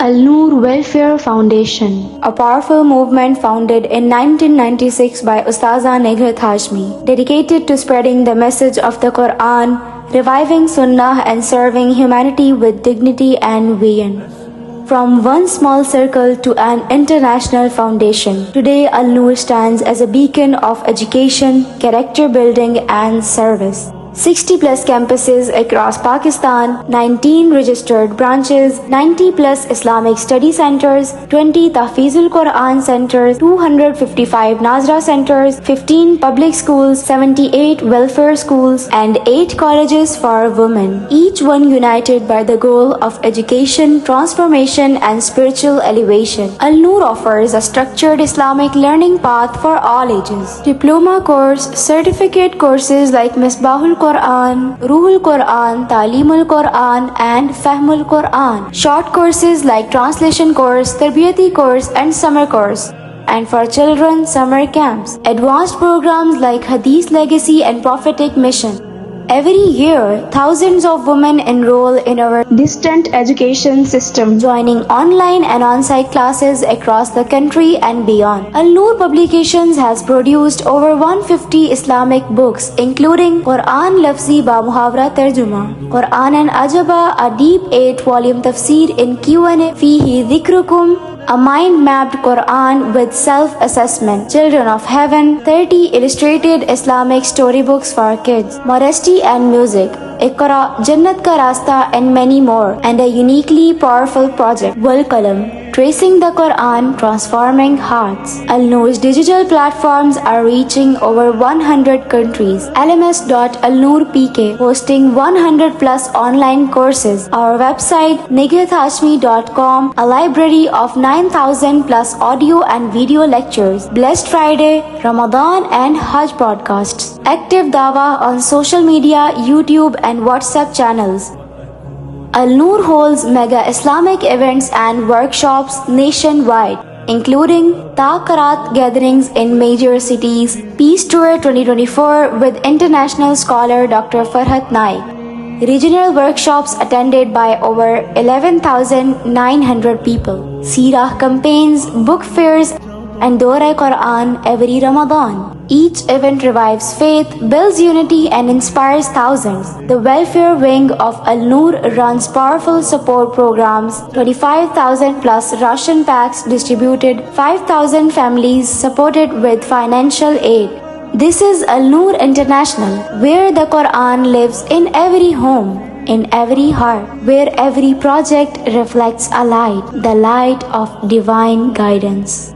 Al Noor Welfare Foundation, a powerful movement founded in 1996 by Ustaza Nighat Hashmi, dedicated to spreading the message of the Quran, reviving Sunnah and serving humanity with dignity and vision. From one small circle to an international foundation, today Al Noor stands as a beacon of education, character building and service. 60 plus campuses across Pakistan, 19 registered branches, 90 plus Islamic study centers, 20 Tahfizul Quran centers, 255 Nazra centers, 15 public schools, 78 welfare schools, and 8 colleges for women, each one united by the goal of education, transformation, and spiritual elevation. Al Noor offers a structured Islamic learning path for all ages. Diploma course, certificate courses like Misbahul Quran, Ruhul Quran, Talimul Quran, and Fahmul Quran. Short courses like translation course, Tarbiyati course, and summer course. And for children, summer camps. Advanced programs like Hadith Legacy and Prophetic Mission. Every year, thousands of women enroll in our distant education system, joining online and on-site classes across the country and beyond. Al Noor Publications has produced over 150 Islamic books, including Quran Lafzi ba Muhavra Tarjuma, Quran and Ajaba, a deep 8-volume tafsir in Q&A, Fihi Dhikrukum, a mind-mapped Quran with self-assessment, Children of Heaven, 30 illustrated Islamic storybooks for kids, Modesty and Music, Iqra, Jannat Ka Rasta, and many more, and a uniquely powerful project, Wal Qalam, Tracing the Quran, Transforming Hearts. Al Noor's digital platforms are reaching over 100 countries. LMS.alnoorpk, hosting 100 plus online courses. Our website, nighathashmi.com, a library of 9,000 plus audio and video lectures. Blessed Friday, Ramadan and Hajj podcasts. Active Dawah on social media, YouTube and WhatsApp channels. Al Noor holds mega Islamic events and workshops nationwide, including Taqarat gatherings in major cities, Peace Tour 2024 with international scholar Dr. Farhat Naik, regional workshops attended by over 11,900 people, Seerah campaigns, book fairs, and Dora Quran every Ramadan. Each event revives faith, builds unity, and inspires thousands. The welfare wing of Al Noor runs powerful support programs, 25,000 plus ration packs distributed, 5,000 families supported with financial aid. This is Al Noor International, where the Quran lives in every home, in every heart, where every project reflects a light, the light of divine guidance.